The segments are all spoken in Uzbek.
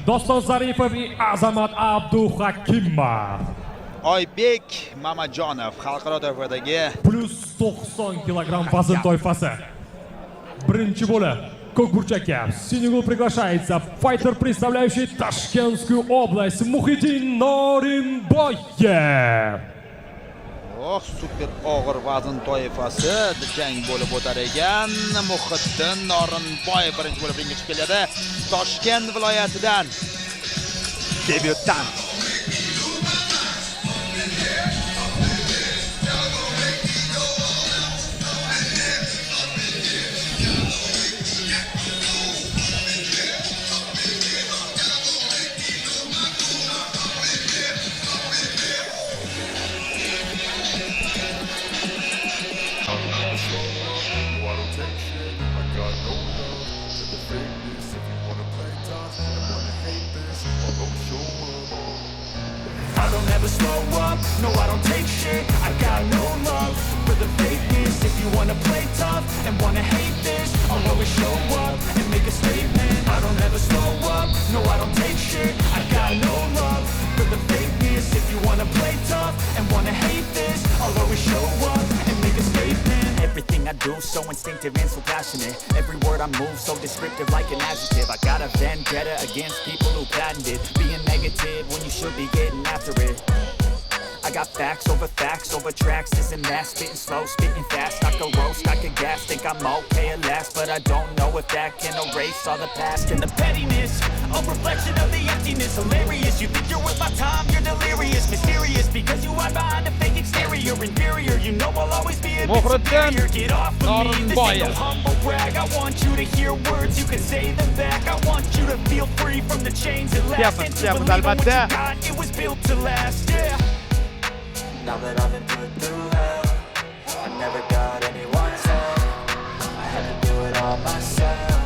Doston Zaripov va Azamat Abduhakimov. Oybek Mamajonov xalqaro toifadagi Plus 90 kilogramm vazn toifasi. Birinchi bo'lib ko'k burchakka Senegal приглашается файтер, представляющий Ташкентскую область, Muhiddin Norimboyev. super og'ir vazn toifasida jang bo'lib o'tar ekan. Muhiddin Norimboyev birinchi bo'lib ringga chiqib keladi. Toshkent viloyatidan debyutant. I don't ever slow up, no I don't take shit. I got no love for the fakeness. If you wanna play tough and wanna hate this, I'll always show up and make a statement. I don't ever slow up, no I don't take shit. I got no love for the fakeness. If you wanna play tough and wanna hate this, I'll always show up and make a statement. Everything I do so instinctive and so passionate. Every word I move so descriptive like an adjective. I got a vendetta against people who patented being negative when you should be getting after it. I got facts over tracks. This and that, spitting slow, spitting fast. I could roast, I could gas, think I'm okay at last, but I don't know if that can erase all the past. And the pettiness, a reflection of the emptiness. Hilarious, you think you're worth my time, you're delirious. Mysterious, because you hide behind a fake exterior. Inferior, you know I'll always be a bit superior. Get off of me, this ain't no humble brag. I want you to hear words, you can say them back. I want you to feel free from the chains that last. And to believe in what you got, it was built to last, yeah. Now that I've been put through hell, I never got anyone's help. I had to do it all myself.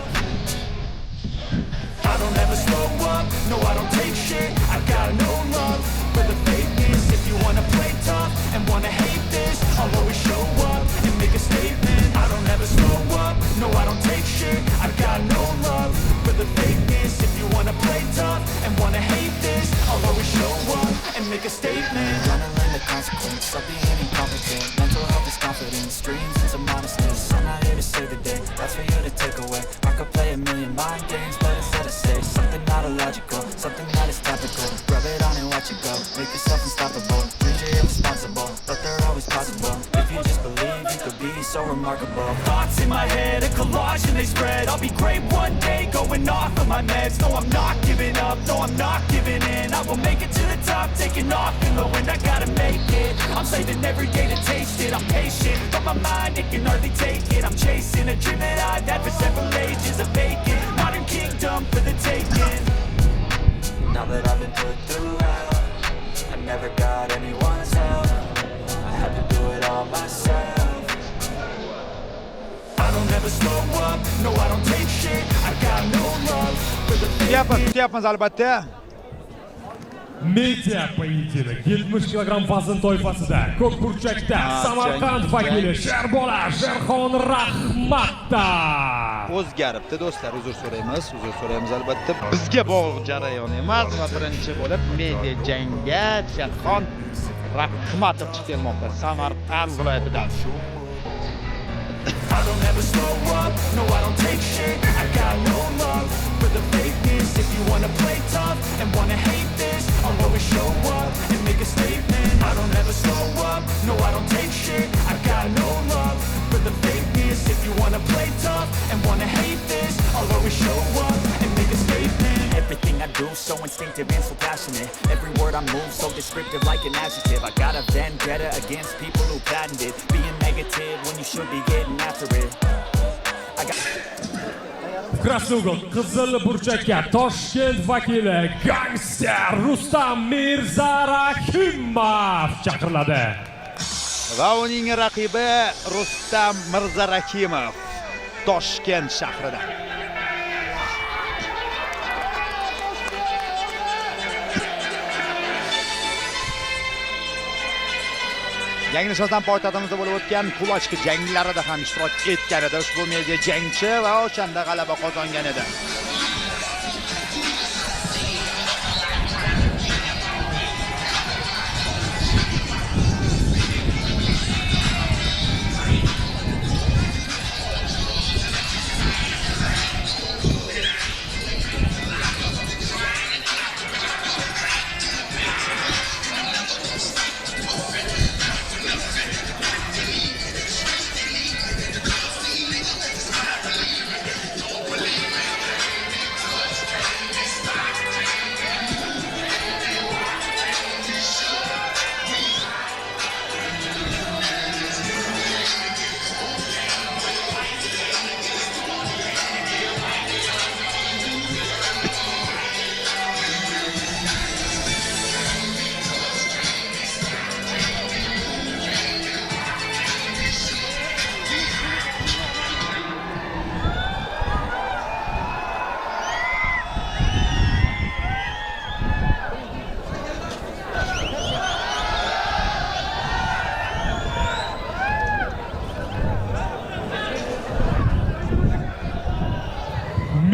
I don't ever slow up, no I don't take shit. I got no love for the fakeness. If you wanna play tough and wanna hate this, I'll always show up and make a statement. I don't ever slow up, no I don't take shit. I got no love for the fakeness. If you wanna play tough and wanna hate this, I'll always show up and make a statement. Consequence of being incompetent. Mental health is confidence, dreams into modestness. I'm not here to save the day, that's for you to take away. I could play a million mind games, but instead I say something not illogical, something that is topical. Rub it on and watch it go, make yourself unstoppable. Dreams are irresponsible, but they're always possible. If you just believe, you could be so remarkable. Thoughts in my head, a collage and they spread. I'll be great one day, going off of my meds. No, I'm not giving up, no, I'm not giving in. I will make it to the top, taking off in the wind. I gotta make it. I'm saving every day to taste it. I'm patient, but my mind, it can hardly take it. I'm chasing a dream that I've had for several ages. A vacant modern kingdom for the taking. Now that I've been put through hell, I never got anyone's help. I had to do it all myself. I don't ever slow up, no I don't take shit. I got no love for the Kutyapmiz albatta. Media poyedini 70 kilogramm vazn toifasida ko'k burchakda Samarqand vakili Sherbola Sherxon Rahmatov O'zgaribdi do'stlar, uzr so'raymiz albatta. Bizga bog'liq jarayon emas va birinchi bo'lib media jangga Sherxon Rahmatov chiqib kelmoqda Samarqand viloyatidan. I don't ever slow up, no I don't take shit. I got no love for the fakeness. If you wanna play tough and wanna hate this, I'll always show up and make a statement. I don't ever slow up, no I don't take shit. I got no love for the fakeness. If you wanna play tough and wanna hate this, I'll always show up and make a statement. Everything I do so instinctive and so passionate. Every word I move so descriptive like an adjective. I got a vendetta against people who patented being negative when you should be getting after it. I got Krasnoy uгол qizil burchakka Toshkent vakili gangster Rustam Mirzarahimov chaqiriladi. Va uning raqibi Rustam Mirzarahimov Toshkent shahrida. Yangi Nishozdan poytaxtimizda bo'lib o'tgan Kulochki janglarida ham ishtirok etgan edi ushbu media jangchi va o'shanda g'alaba qozongan edi.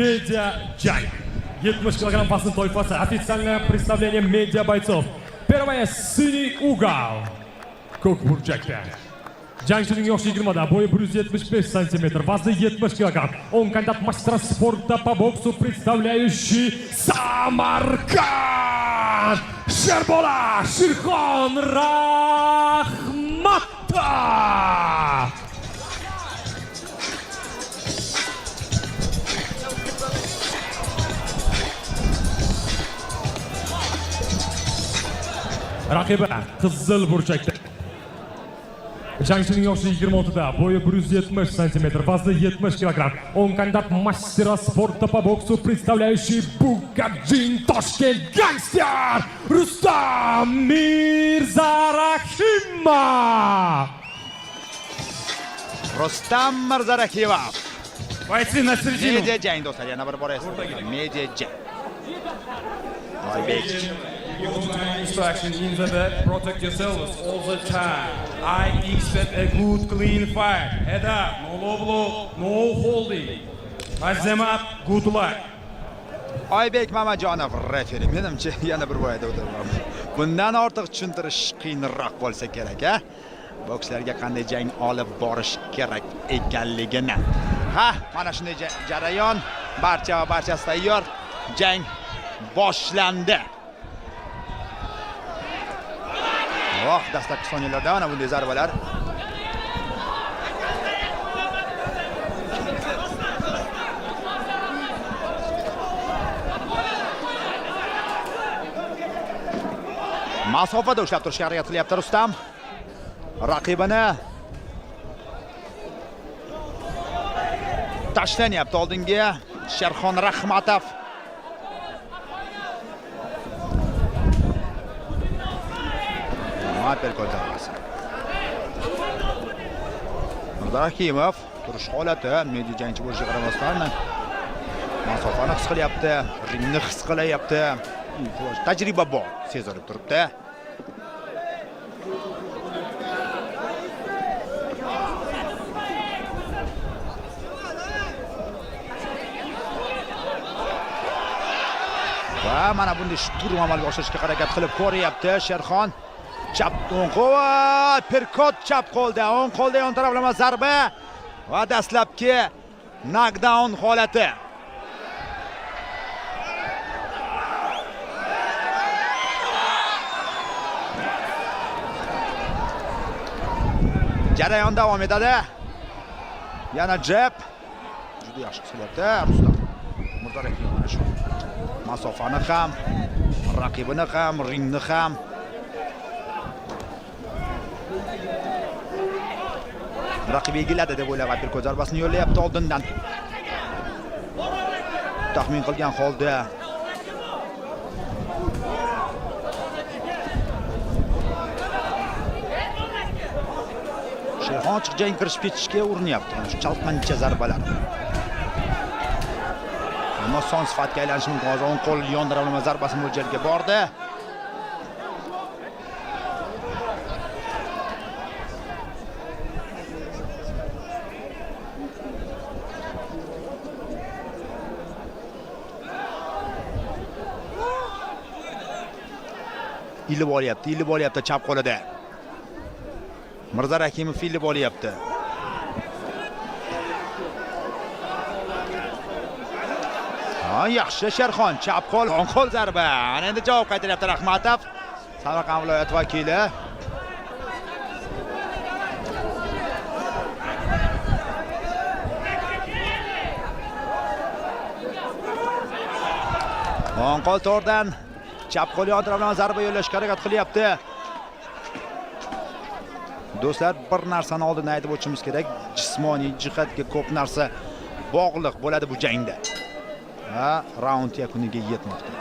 медиа-джанг. 70 килограмм весовой тоифасы. Официальное представление медиа-бойцов. Первое — синий угол. Ko'kburchakda. Jangchining yoshi 20da, bo'yi 175 сантиметров, вазы 70 килограмм. Он кандидат мастера спорта по боксу, представляющий Самарканд. Sherbola Shirxon Rahmatov. Raqibi qizil burchakda. Jangchining yoshi 26da, bo'yi 170 сантиметров, вазы 70 килограмм. Он кандидат мастера спорта по боксу, представляющий Bugadjin Toshkent Gangster Rustam Mirzarahimov. Rustam Mirzarahimov. Бойцы на середину. Media jang do'stlar, yana bir bor eslatib. Media jang. Oybek. Instruction in the back, protect yourselves all the time. I expect a good clean fight. Head up, no low blow, no holding. Touch them up, good luck. Oybek Mamajonov referi. Menimcha yana bir boyda o'tiribman. Bundan ortiq tushuntirish qiyinroq bo'lsa kerak, a? Bokslarga qanday jang olib borish kerak ekanligini. Ha, mana shunday jarayon. Barchasi tayyor. Jang boshlandi. Oh, dastlabki soniyalarda mana bunday zarbalar. Masofada ushlab turishga harakat qilyapti Rustam. Raqibini tashlanyapti oldinga Sherxon Rahmatov. Uppercut zarbasi. Mirzarahimov turish holati, media jangchi bo'lishiga qaramasdan masofani his qilyapti, ringni his qilyapti. Tajriba bor, sezilib turibdi. Va mana bunday shturm amalga oshirishga harakat qilib ko'ryapti Sherxon. Chap o'ng qo'l, perkot chap qo'lda, o'ng qo'lda yon taraflama zarba va dastlabki knockdown holati. Jarayon davom etadi. Yana jab. Juda yaxshi qilyapti Rustam Mirzarahimov. Mana shu masofani ham, raqibini ham, ringni ham raqibi egiladi deb o'ylab uppercut zarbasini yo'llayapti oldindan. Taxmin qilgan holda Sherxon ochiq jang kirishib ketishga urinilyapti. Mana shu chalqancha zarbalar. Ammo son sifatga aylanishi mumkin. Hozir o'ng qo'l yon taraflama zarbasi mo'ljalga bordi. Ilib olyapti chap qo'lida. Mirzarahimov ilib olyapti. Ha, yaxshi Sherxon, chap qo'l, o'ng qo'l zarba. Ana endi javob qaytaryapti Rahmatov. Samarqand viloyat vakili. O'ng qo'l to'rdan chap qo'l yon tarafdan zarba yo'llashga harakat qilyapti. Do'stlar, bir narsani oldin aytib o'tishimiz kerak. Jismoniy jihatga ko'p narsa bog'liq bo'ladi bu jangda. Va raund yakuniga yetmoqda.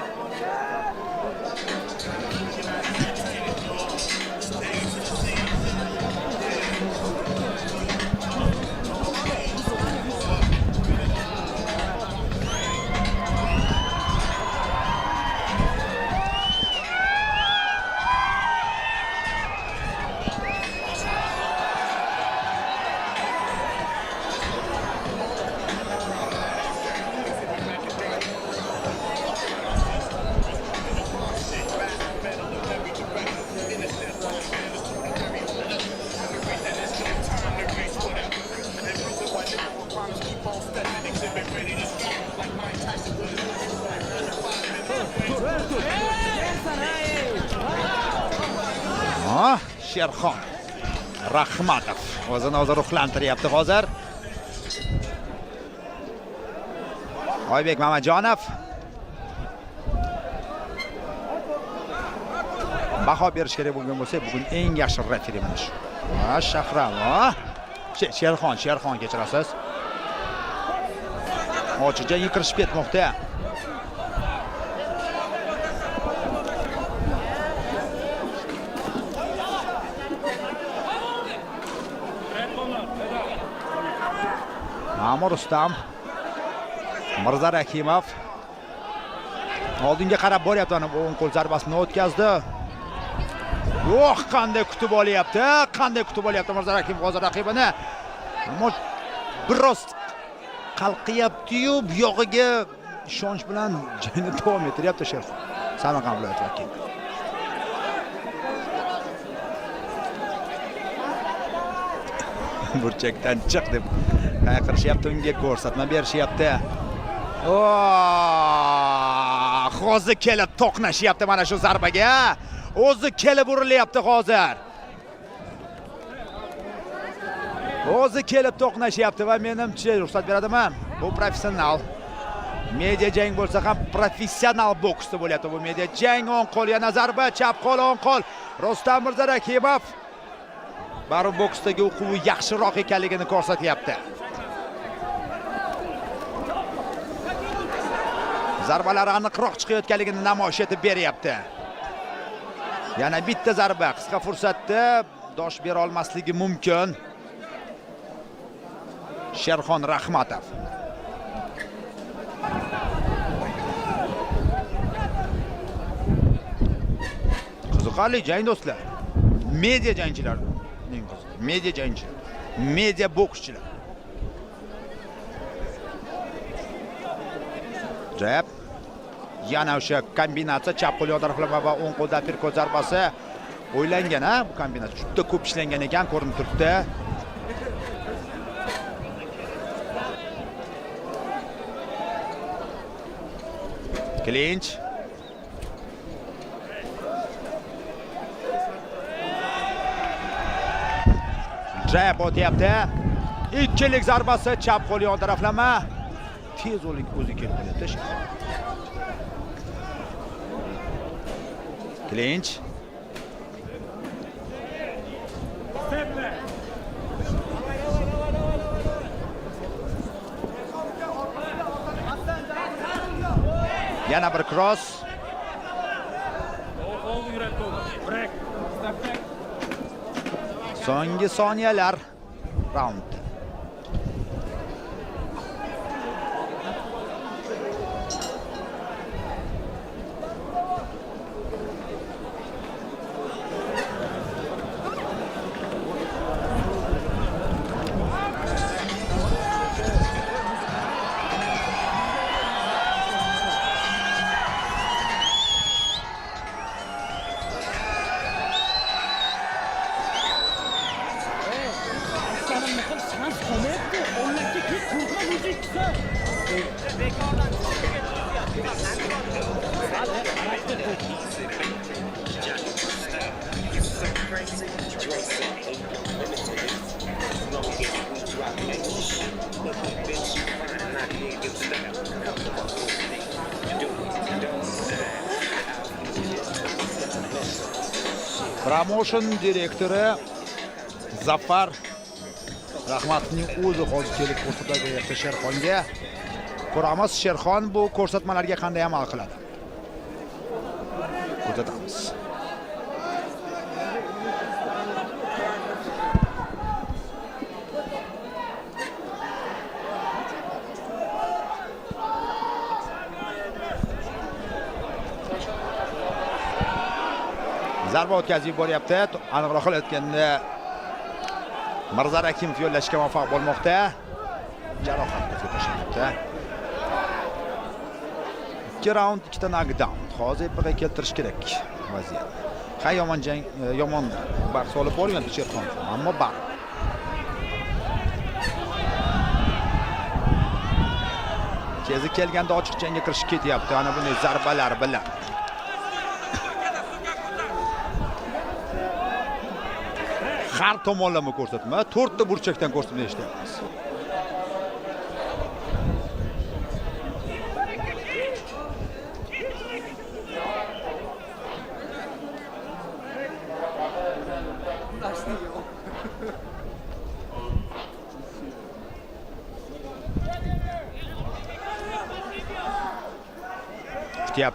Sherxon Rahmatov o'zini o'zi ruhlantiryapti hozir. Oybek Mamajonov baho berish kerak bo'lgan bo'lsa, bugun eng yaxshi referi mana shu. Shahram, Sherxon kechirasiz. Ochiq jangga kirishib ketmoqda. Ma'mur Rustam, Mirza Rakimov oldinga qarab boryapti, ana o'ng qo'l zarbasini o'tkazdi. Yo'q, qanday kutib olyapti Mirza Rakimov hozir raqibini. Ammo biroz qalqiyapti-yu, buyog'iga ishonch bilan jangni davom ettiryapti Sherxon. Samarqand viloyati vakili. Burchakdan chiq deb qayiqirishyapti, unga ko'rsatma berishyapti. Hozir kelib to'qnashyapti mana shu zarbaga. O'zi kelib urilyapti hozir. O'zi kelib to'qnashyapti va menimcha ruxsat beradimi? Bu professional. Media jang bo'lsa ham professional boksda bo'lyapti bu media jang. O'ng qo'l yana zarba, chap qo'l, o'ng qo'l. Rustam Mirzarakimov bari boksdagi o'quvi yaxshiroq ekanligini ko'rsatyapti. Zarbalar aniqroq chiqayotganligini namoyish etib beryapti. Yana bitta zarba qisqa fursatda dosh bera olmasligi mumkin. Sherxon Rahmatov. Qiziqarli jang do'stlar. Media jangchilar. Media jangchilar. Media bokschilar. Jab. Yana o'sha kombinatsiya chap qo'l yon taraflama va o'ng qo'lda uppercut zarbasi o'ylangan, bu kombinatsiya juda ko'p ishlangan ekan, ko'rinib turibdi. Clinch. Jab o'tyapti. Ikkilik zarbasi chap qo'l yon taraflama. Tez o'zi kelib qolyapti. Clinch. Yana bir cross. So'nggi soniyalar raund. Promotion direktori Zafar Rahmatovning o'zi hozir kelib ko'rsatib beryapti Sherxonga. Ko'ramiz Sherxon bu ko'rsatmalarga qanday amal qiladi. Kuzatamiz. Zarba o'tkazib yuboryapti. Aniqroq aytganda Mirza Rakimov yo'llashga muvaffaq bo'lmoqda. Jarohatga tashlanmoqda. 2 raund, 2 ta knockdown. Hozir ipiga keltirish kerak vaziyat. Yomon jang, yomon bahs olib borgan Sherxon, ammo bar. Kezi kelganda ochiq jangga kirishib ketyapti. Ana bunday zarbalar bilan. Har tomonlama ko'rsatma, 4 ta burchakdan ko'rsatma eshityapmiz.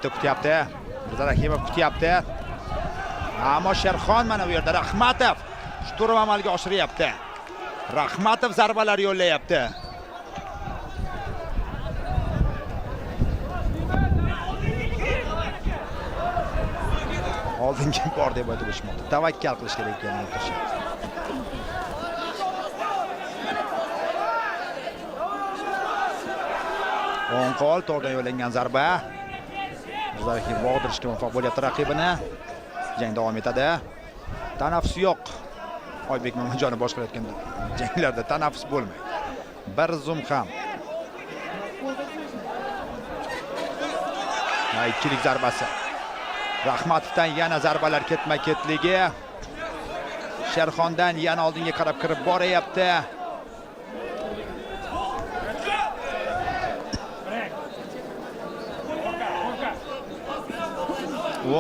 Kutyapti. Mirzarahimov kutyapti. Ammo Sherxon mana bu yerda Rahmatov shturm amalga oshiryapti. Rahmatov zarbalar yo'llayapti. Oldinga bor deb aytib o'tishmoqda. Tavakkal qilish kerak ekanini aytishyapti. O'ng qo'l to'g'ridan yo'llangan zarba. Mirzarahimov bog'dirishga muvaffaq bo'lyapti raqibini. Jang davom etadi. Tanaffus yo'q. Oybek Mamajonov boshqarayotgan janglarda tanaffus bo'lmaydi. Bir zum ham. Ikkilik zarbasi. Rahmatovdan yana zarbalar ketma-ketligi. Sherxondan yana oldinga qarab kirib boryapti.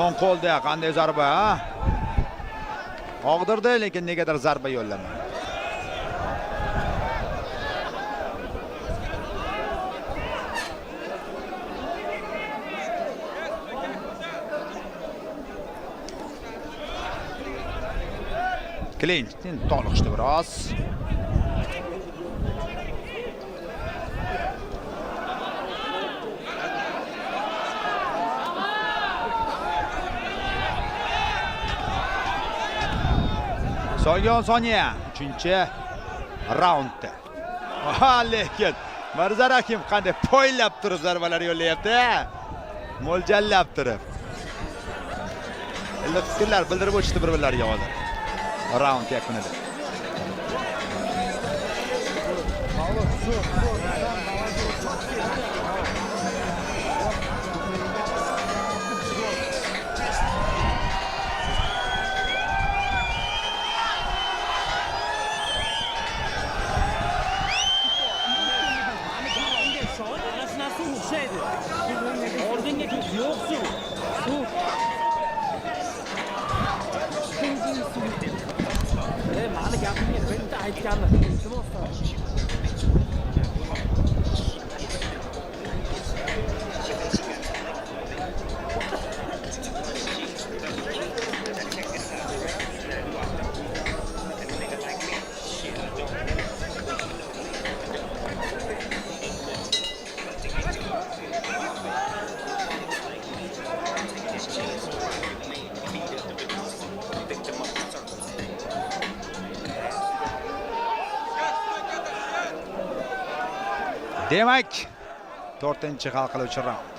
O'ng qo'lda qanday zarba? Og'dirdi, lekin negadir zarba yo'llamadi. Clinton toliqishdi biroz. Son soniya 3-raundda. Lekin Mirzarahimov qanday poylab turib zarbalar yo'llayapti? Mo'ljallab turib. Iliq fikrlar bildirib o'tishdi bir-birlariga hozir. Raund yakunida. Demak, 4-hal qiluvchi raund.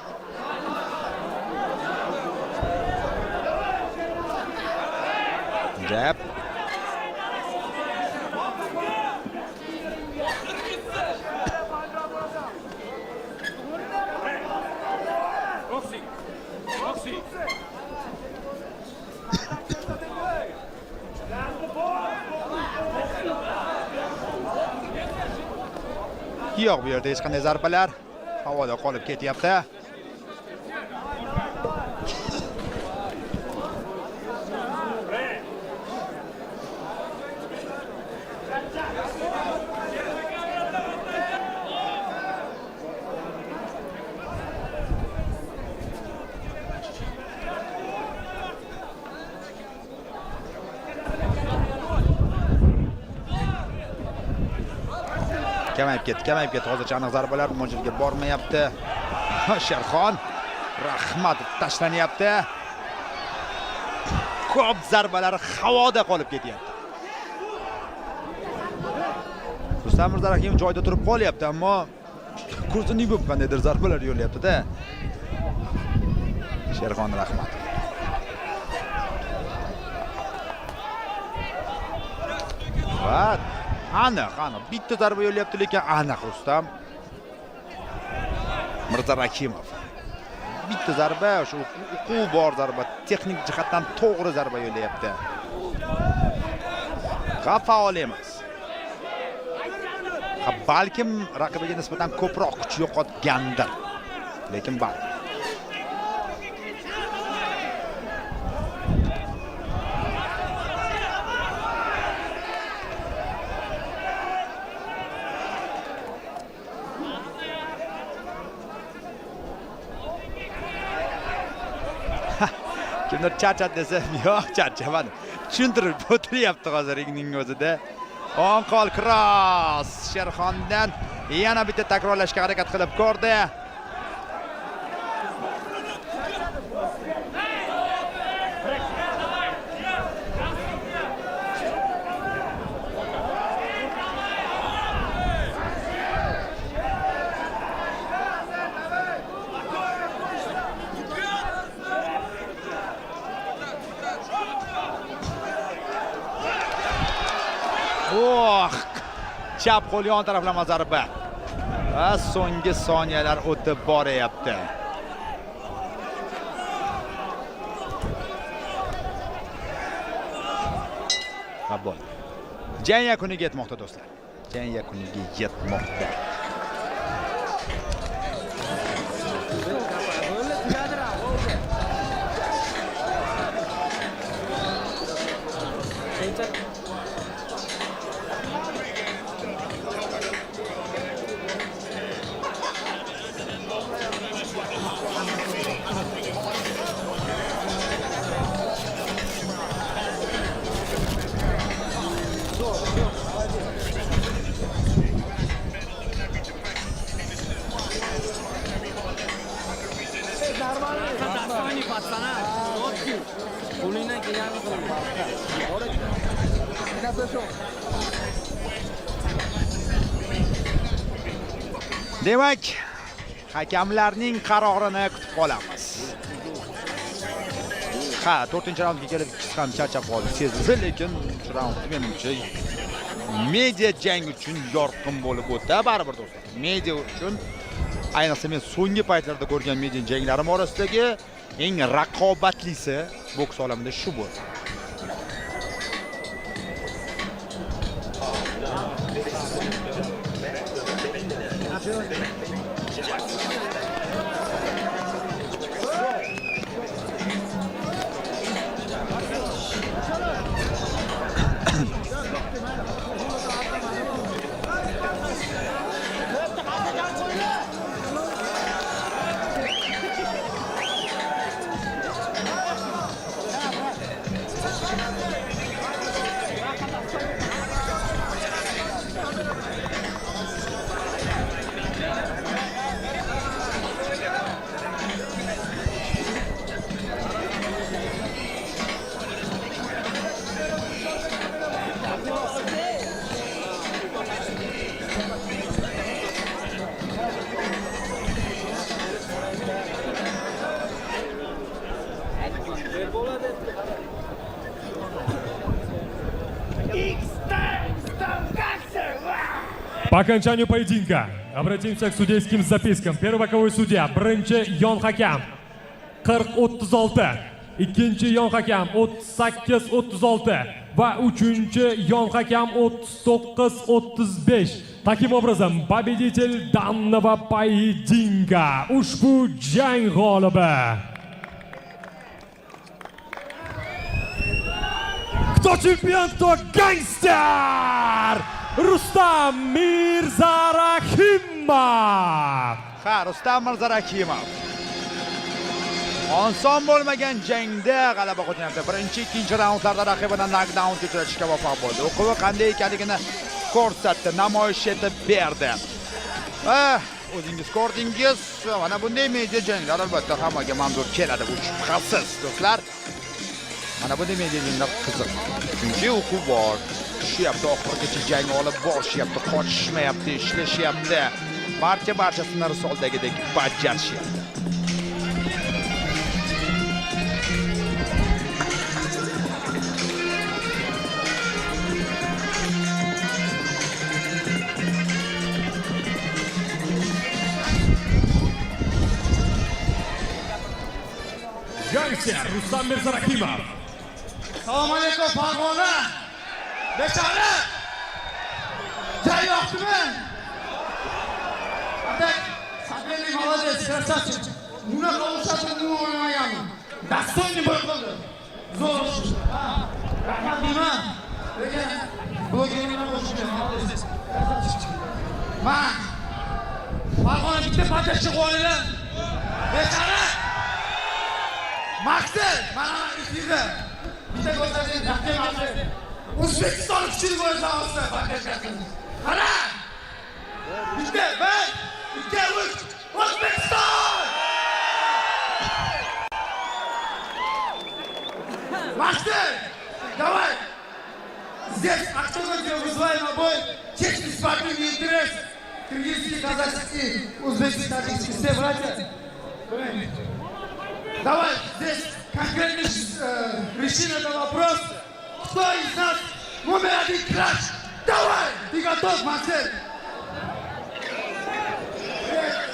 Jab. Yo'q, bu yerda hech qanday zarbalar havoda qolib ketyapti. Kamayib ketdi. Hozircha aniq zarbalar mo'ljalga bormayapti. Sherxon Rahmatov tashlanyapti. Ko'p zarbalar havoda qolib ketyapti. Rustam Mirzarahimov joyida turib qolyapti, ammo ko'zini yumib qandaydir zarbalar yo'llayapti-da. Sherxon Rahmatov. Va aniq bitta zarba yo'llayapti, lekin aniq Rustam. Mirza Rakimov. Bitta zarba, o'sha uquv bor zarba, texnik jihatdan to'g'ri zarba yo'layapti. Faol emas. Balkim raqibiga nisbatan ko'proq kuch yo'qotgandir. Lekin bor. Kimdir charchat desa, yo'q, charchamadim. Tushuntirib o'tiryapti hozir ringning o'zida. On qol cross Sherxondan yana bitta takrorlashga harakat qilib ko'rdi. Chap qo'l yon taraflama zarba. Va so'nggi soniyalar o'tib boryapti. Qabul. Jang yakuniga yetmoqda do'stlar. Jang yakuniga yetmoqda. Demak, hakamlarning qarorini kutib qolamiz. 4-raundga kelib ikkisi ham charchab qoldi. Sezildi, lekin shu raundni menimcha media jang uchun yorqin bo'lib o'tdi, baribir do'stlar. Media uchun ayniqsa men so'nggi paytlarda ko'rgan media janglarim orasidagi eng raqobatlisi boks olamida shu bo'ldi. По окончанию поединка обратимся к судейским запискам. Первый боковой судья, birinchi yon hakam 40-36, ikkinchi yon hakam 38-36 va uchinchi yon hakam 39-35. Таким образом, победитель данного поединка, ushbu jang g'olibi. Кто чемпион, кто гангстер! Rustam Mirzarahimov. Rustam Mirzarahimov. Oson bo'lmagan jangda g'alaba qozonyapti. Birinchi, ikkinchi raundlarda raqibidan knockdown uchratishga muvaffaq bo'ldi. O'quvi qanday ekanligini ko'rsatdi, namoyish etib berdi. O'zingiz ko'rdingiz, mana bunday media janglar albatta hammaga manzur keladi, bu shubhasiz do'stlar. Mana bunday media janglar qiziq. Chunki o'quv bor. Tushyapti, oxirigacha jang olib borishyapti, qochishmayapti, ishlashyapti. Barchasini risoldagidek bajarishyapti. Gangster Rustam Mirzarakimov. Assalomu alaykum Farg'ona. Bechora. Joy yo'qmi? Atak, Sabeli молодец, красавчик. Bunaqa o'xshatib o'ynamaganman. Dastonli bo'lib qoldi. Zo'r. Rahmat deyman. Lekin blogerlarga qo'shilgan, молодец. Man Farg'ona bitta parcha chiqib olinglar. Bechora. Maksel, mana ishingizda. Bitta ko'rsangiz, yaxshi emas. O'zbekiston kuchli bo'lsa olsa, bakashasiz. Qara! Bitta, bir, ikki, uch, O'zbekiston! Maksel, давай! Здесь активно вызываем обои честный спортивный интерес. Киргизский, казахский, узбекский, таджикский, все братья. Давай, здесь конкретно решим этот вопрос. Кто из нас номер один краш? Давай! Ты готов, Максим?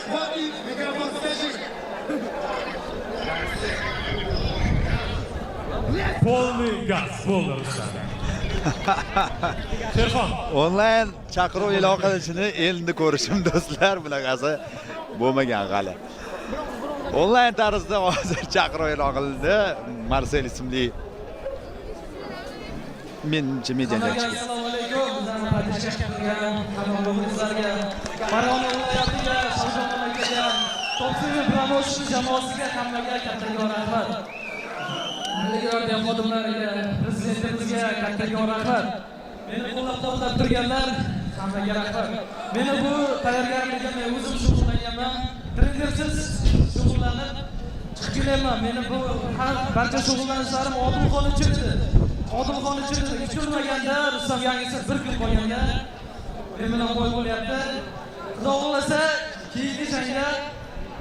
Вот и микрофон скажи. Полный газ, полный Rustam. Sherxon. Onlayn chaqiruv e'lon qilinishini endi ko'rishim do'stlar, bunaqasi bo'lmagan hali. Onlayn tarzda hozir chaqiruv e'lon qilindi. Marsel ismli menimcha mediachiga. Assalomu alaykum. Bizlarni taklif qilgan hamyurtimizlarga, Farg'ona viloyatiga, Shohjahonlarga, To'qsimi promotion jamoasiga hammaga kattakon rahmat. Milliy xodimlariga, prezidentimizga kattakon rahmat. Meni qo'llab-quvvatlab turganlar hammaga rahmat. Meni bu tayyorgarligimni o'zim shug'ullanganman. Trenersiz shug'ullanib chiqganman. Meni bu barcha shug'ullanishlarim Odilxon uchun edi. Odilxon uchun kutilmaganda Rustam Yangisir bir kun qolganda men bilan bo'y bo'lyapti. Xudo xolasa keyingi jangda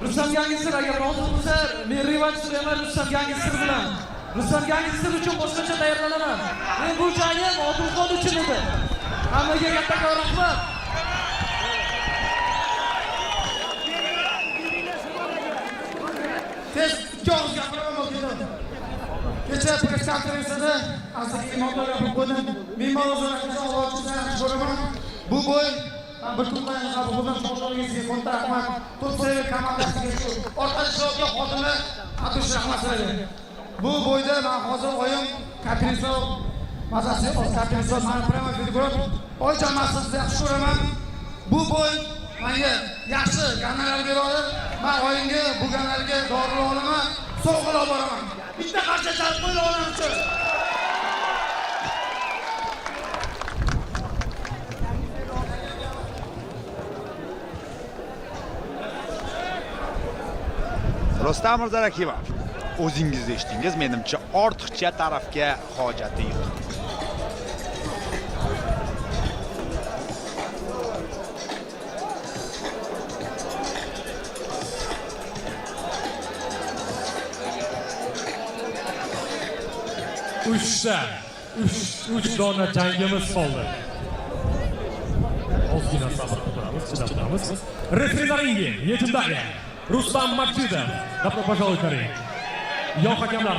Rustam Yangisir agar rozi bo'lsa, men revansh so'rayman Rustam Yangisir bilan. Rustam Yangisir uchun boshqacha tayyorlanaman. Men bu jangim Odilxon uchun edi. Hammaga kattakon rahmat. Tez ikki og'iz gapiraman dedim. Kecha press konferensiyada Aziz Inomlar gapirib qo'ydim. Men mavzularni olishdan ko'raman. Bu bo'y bir kundan qabul bo'lgan shogirdingizga katta rahmat. To'psev komandasiga shu orqali shovga xodimlar Atush rahmat so'raydi. Bu bo'yda men hozir oyim Kaprizov mazasi Kaprizov meni prema figurant oy jamoasini yaxshi ko'raman. Bu bo'y menga yaxshi gonorar beradi. Men oyimga bu gonorarga dori olaman, sovg'alab boraman. Bitta qarcha chalib qo'yib olaman uchun. Rustam Mirzarakimov, o'zingiz eshitdingiz, menimcha ortiqcha tarafga hojati yo'q. Uch dona jangimiz qoldi. Ozgina sabr qilamiz, chidab turamiz. Referilar ringi, yetimdagi Rustam Majidov. Добро пожаловать на ринг. Yo hakamlar